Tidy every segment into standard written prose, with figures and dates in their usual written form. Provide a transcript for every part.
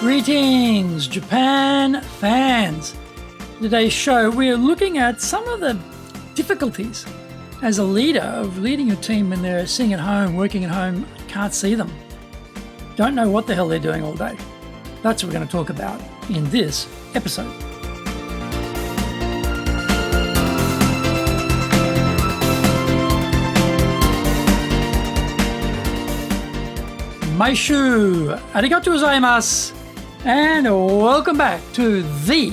Greetings, Japan fans. Today's show, we're looking at some of the difficulties as a leader of leading a team when they're sitting at home, working at home, can't see them. Don't know what the hell they're doing all day. That's what we're going to talk about in this episode. Maishu, arigatou gozaimasu, and welcome back to the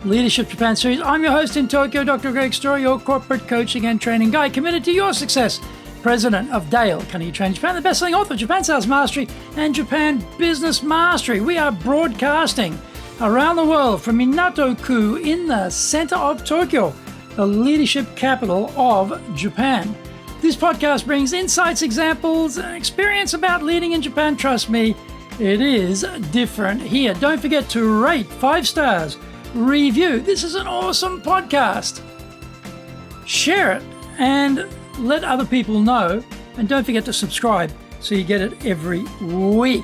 Leadership Japan series. I'm your host in Tokyo, Dr. Greg Story, your corporate coaching and training guide, committed to your success, president of Dale Carnegie Training Japan, the best-selling author of Japan Sales Mastery and Japan Business Mastery. We are broadcasting around the world from Minato-ku in the center of Tokyo, the leadership capital of Japan. This podcast brings insights, examples, and experience about leading in Japan. Trust me, it is different here. Don't forget to rate 5 stars, review. This is an awesome podcast. Share it and let other people know. And don't forget to subscribe so you get it every week.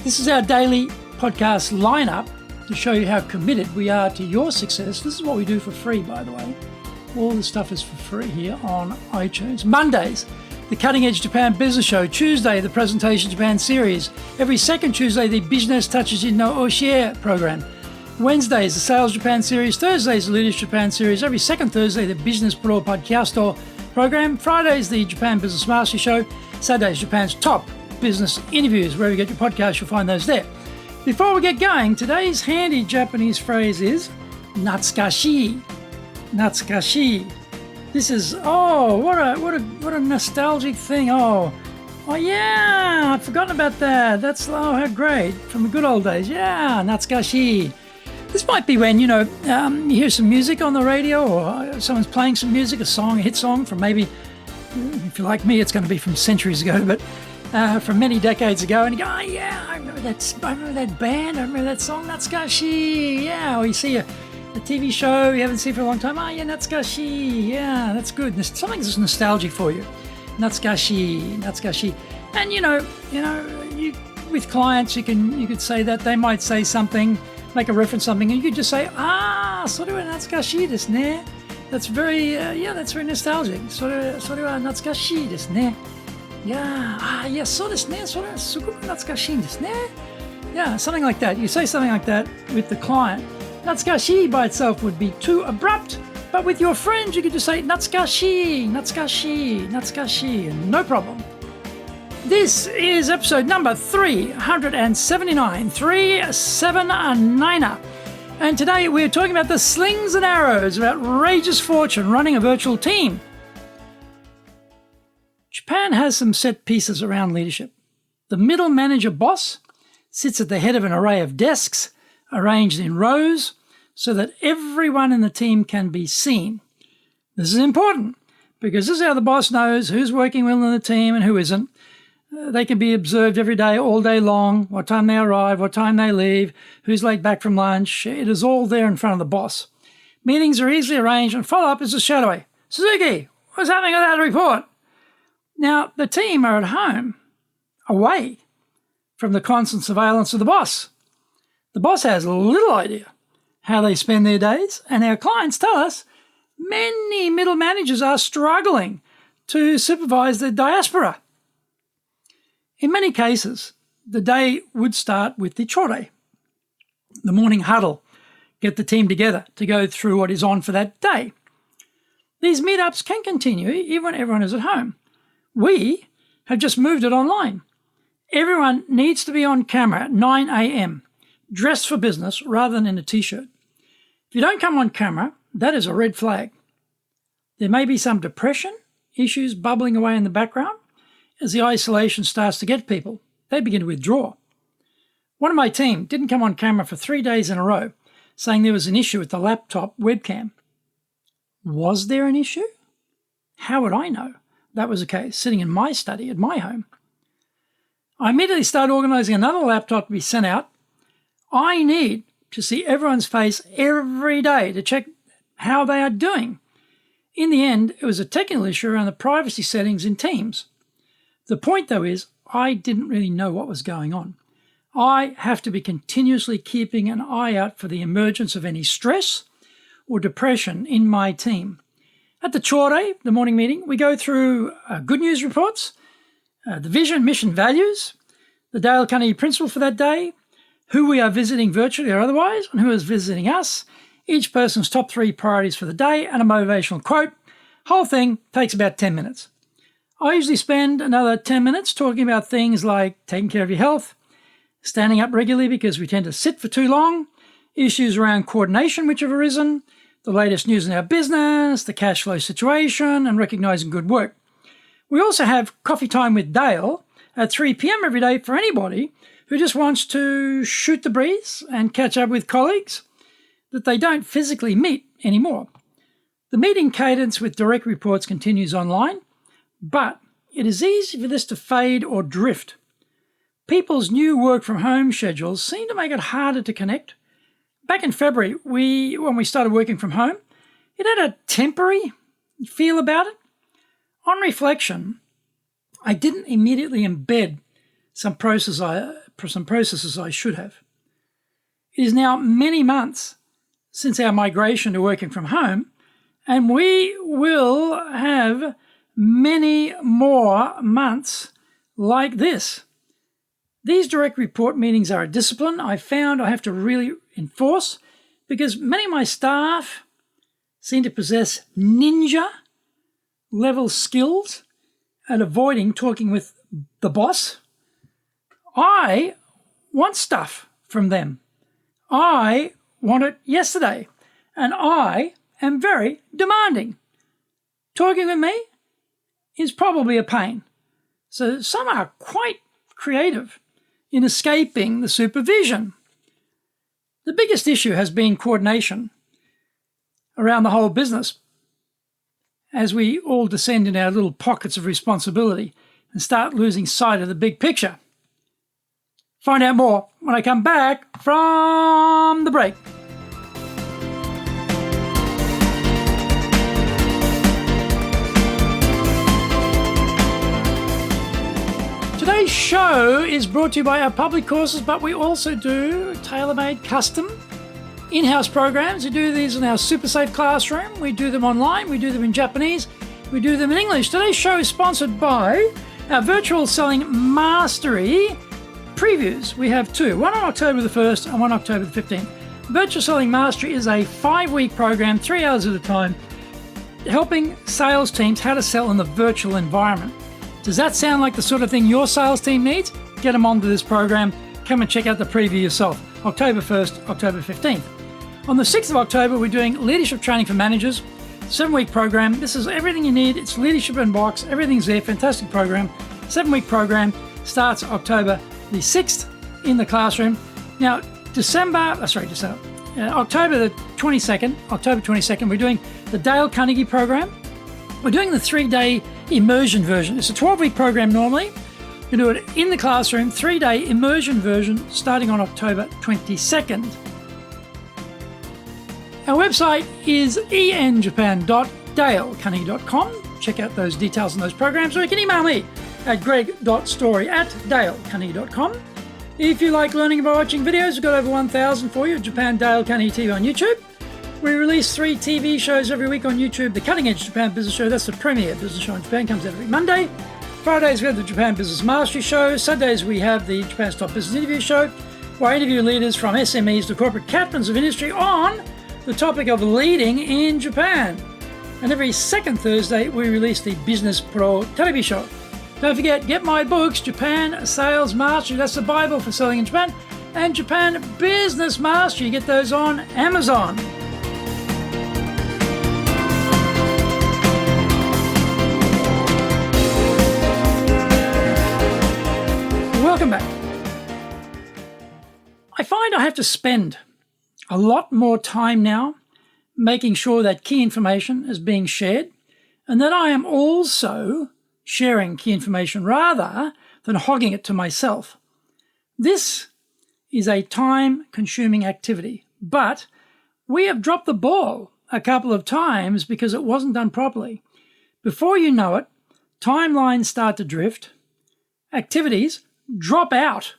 This is our daily podcast lineup to show you how committed we are to your success. This is what we do for free, by the way. All this stuff is for free here on iTunes. Mondays, the Cutting Edge Japan Business Show. Tuesday, the Presentation Japan series. Every second Tuesday, the Business Touches in no Oshie program. Wednesdays, the Sales Japan series. Thursdays, the Leadership Japan series. Every second Thursday, the Business Pro Podcast program. Fridays, the Japan Business Mastery Show. Saturdays, Japan's top business interviews. Wherever you get your podcast, you'll find those there. Before we get going, today's handy Japanese phrase is natsukashi. Natsukashi. This is, what a nostalgic thing. Oh yeah, I'd forgotten about that. That's, how great. From the good old days. Yeah, natsukashi. This might be when, you hear some music on the radio or someone's playing some music, a song, a hit song from maybe, if you're like me, it's going to be from centuries ago, but from many decades ago, and you go, I remember that band, I remember that song, natsukashi. Yeah, or you see a TV show you haven't seen for a long time. Natsukashi. Yeah, that's good. Something's nostalgic for you. Natsukashi. And you with clients, you could say that. They might say something, make a reference to something, and you could just say, sore wa natsukashi desu ne. That's very, that's very nostalgic. Sore wa natsukashi desu ne. Yeah, so desu ne. Sore wa sugoku natsukashi desu ne. Yeah, something like that. You say something like that with the client. Natsukashi by itself would be too abrupt, but with your friends you could just say natsukashi, and no problem. This is episode number 379, and today we're talking about the slings and arrows of outrageous fortune running a virtual team. Japan has some set pieces around leadership. The middle manager boss sits at the head of an array of desks arranged in rows so that everyone in the team can be seen. This is important because this is how the boss knows who's working well in the team and who isn't. They can be observed every day, all day long, what time they arrive, what time they leave, who's late back from lunch. It is all there in front of the boss. Meetings are easily arranged and follow-up is just shadowing. Suzuki, what's happening with that report? Now, the team are at home, away from the constant surveillance of the boss. The boss has little idea how they spend their days, and our clients tell us many middle managers are struggling to supervise the diaspora. In many cases, the day would start with the chorei, the morning huddle, get the team together to go through what is on for that day. These meetups can continue even when everyone is at home. We have just moved it online. Everyone needs to be on camera at 9 a.m., dressed for business rather than in a t-shirt. If you don't come on camera, that is a red flag. There may be some depression, issues bubbling away in the background. As the isolation starts to get people, they begin to withdraw. One of my team didn't come on camera for 3 days in a row, saying there was an issue with the laptop webcam. Was there an issue? How would I know that was the case, sitting in my study at my home? I immediately started organising another laptop to be sent out. I need to see everyone's face every day to check how they are doing. In the end, it was a technical issue around the privacy settings in Teams. The point, though, is I didn't really know what was going on. I have to be continuously keeping an eye out for the emergence of any stress or depression in my team. At the chorei, the morning meeting, we go through good news reports, the vision, mission, values, the Dale Carnegie principle for that day, who we are visiting virtually or otherwise, and who is visiting us, each person's top 3 priorities for the day, and a motivational quote. Whole thing takes about 10 minutes. I usually spend another 10 minutes talking about things like taking care of your health, standing up regularly because we tend to sit for too long, issues around coordination which have arisen, the latest news in our business, the cash flow situation, and recognizing good work. We also have coffee time with Dale at 3 p.m. every day for anybody who just wants to shoot the breeze and catch up with colleagues that they don't physically meet anymore. The meeting cadence with direct reports continues online, but it is easy for this to fade or drift. People's new work-from-home schedules seem to make it harder to connect. Back in February, when we started working from home, it had a temporary feel about it. On reflection, I didn't immediately embed some processes I should have. It is now many months since our migration to working from home, and we will have many more months like this. These direct report meetings are a discipline I found I have to really enforce because many of my staff seem to possess ninja-level skills at avoiding talking with the boss. I want stuff from them. I want it yesterday, and I am very demanding. Talking with me is probably a pain. So some are quite creative in escaping the supervision. The biggest issue has been coordination around the whole business as we all descend in our little pockets of responsibility and start losing sight of the big picture. Find out more when I come back from the break. Today's show is brought to you by our public courses, but we also do tailor-made custom in-house programs. We do these in our Super Safe classroom. We do them online. We do them in Japanese. We do them in English. Today's show is sponsored by our Virtual Selling Mastery previews. We have 2, one on October the 1st and one October the 15th. Virtual Selling Mastery is a 5-week program, 3 hours at a time, helping sales teams how to sell in the virtual environment. Does that sound like the sort of thing your sales team needs? Get them onto this program. Come and check out the preview yourself. October 1st, October 15th. On the 6th of October, we're doing leadership training for managers. 7-week program. This is everything you need. It's leadership in box. Everything's there. Fantastic program. 7-week program starts October the 6th in the classroom. Now, October the 22nd, we're doing the Dale Carnegie program. We're doing the 3-day immersion version. It's a 12-week program normally. We do it in the classroom, 3-day immersion version starting on October 22nd. Our website is enjapan.dalecarnegie.com. Check out those details on those programs, or you can email me at greg.story@dalecarnegie.com. If you like learning by watching videos, we've got over 1,000 for you at Japan Dale Carnegie TV on YouTube. We release 3 TV shows every week on YouTube. The Cutting Edge Japan Business Show, that's the premier business show in Japan, comes out every Monday. Fridays we have the Japan Business Mastery Show. Sundays we have the Japan's Top Business Interview Show, where I interview leaders from SMEs to corporate captains of industry on the topic of leading in Japan. And every second Thursday we release the Business Pro Television Show. Don't forget, get my books, Japan Sales Mastery, that's the Bible for selling in Japan, and Japan Business Mastery. You get those on Amazon. Welcome back. I find I have to spend a lot more time now making sure that key information is being shared and that I am also sharing key information rather than hogging it to myself. This is a time-consuming activity, but we have dropped the ball a couple of times because it wasn't done properly. Before you know it, timelines start to drift, activities drop out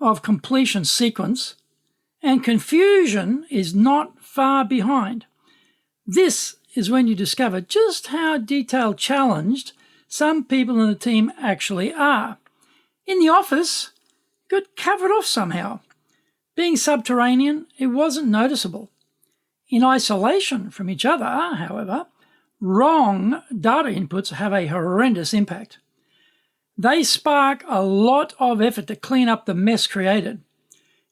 of completion sequence, and confusion is not far behind. This is when you discover just how detail challenged some people in the team actually are. In the office, it got covered off somehow. Being subterranean, it wasn't noticeable. In isolation from each other, however, wrong data inputs have a horrendous impact. They spark a lot of effort to clean up the mess created.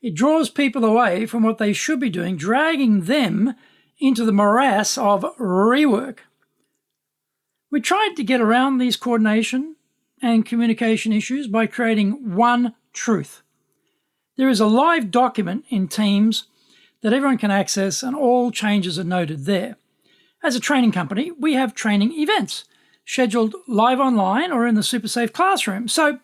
It draws people away from what they should be doing, dragging them into the morass of rework. We tried to get around these coordination and communication issues by creating one truth. There is a live document in Teams that everyone can access, and all changes are noted there. As a training company, we have training events scheduled live online or in the SuperSafe classroom, so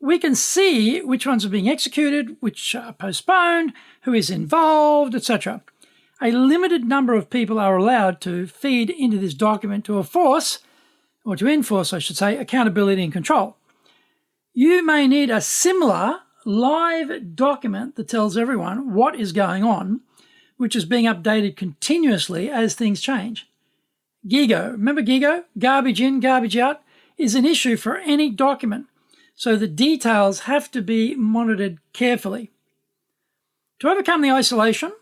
we can see which ones are being executed, which are postponed, who is involved, etc. A limited number of people are allowed to feed into this document to enforce accountability and control. You may need a similar live document that tells everyone what is going on, which is being updated continuously as things change. GIGO, remember GIGO? Garbage in, garbage out, is an issue for any document, so the details have to be monitored carefully. To overcome the isolation,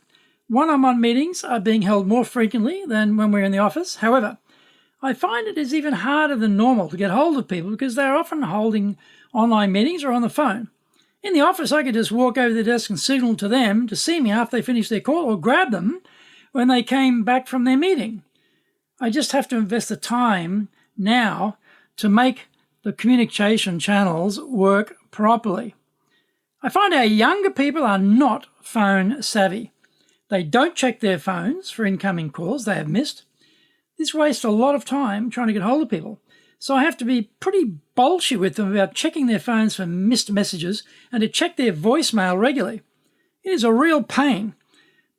one-on-one meetings are being held more frequently than when we're in the office. However, I find it is even harder than normal to get hold of people because they're often holding online meetings or on the phone. In the office, I could just walk over to the desk and signal to them to see me after they finished their call, or grab them when they came back from their meeting. I just have to invest the time now to make the communication channels work properly. I find our younger people are not phone savvy. They don't check their phones for incoming calls they have missed. This wastes a lot of time trying to get hold of people. So I have to be pretty bolshy with them about checking their phones for missed messages and to check their voicemail regularly. It is a real pain,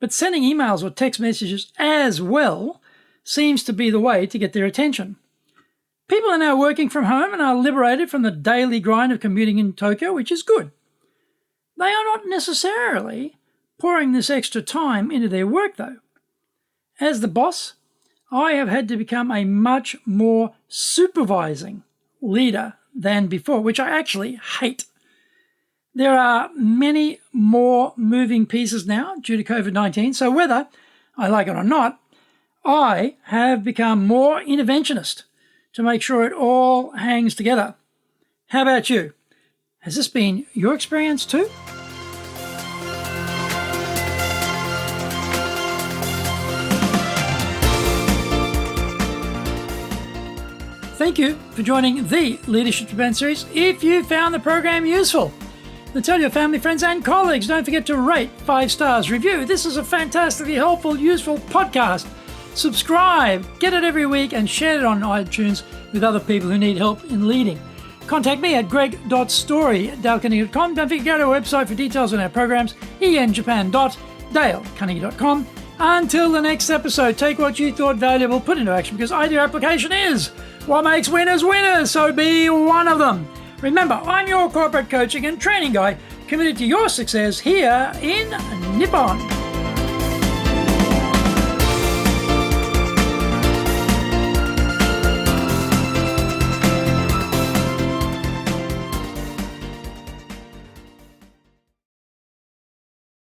but sending emails or text messages as well seems to be the way to get their attention. People are now working from home and are liberated from the daily grind of commuting in Tokyo, which is good. They are not necessarily pouring this extra time into their work, though. As the boss, I have had to become a much more supervising leader than before, which I actually hate. There are many more moving pieces now due to COVID-19, so whether I like it or not, I have become more interventionist to make sure it all hangs together. How about you? Has this been your experience too? Thank you for joining the Leadership Japan series. If you found the program useful, then tell your family, friends, and colleagues. Don't forget to rate 5 stars, review. This is a fantastically helpful, useful podcast. Subscribe, get it every week, and share it on iTunes with other people who need help in leading. Contact me at greg.story@dalecarnegie.com. Don't forget to go to our website for details on our programs, enjapan.dalecarnegie.com. Until the next episode, take what you thought valuable, put into action, because idea application is what makes winners winners, so be one of them. Remember, I'm your corporate coaching and training guy, committed to your success here in Nippon.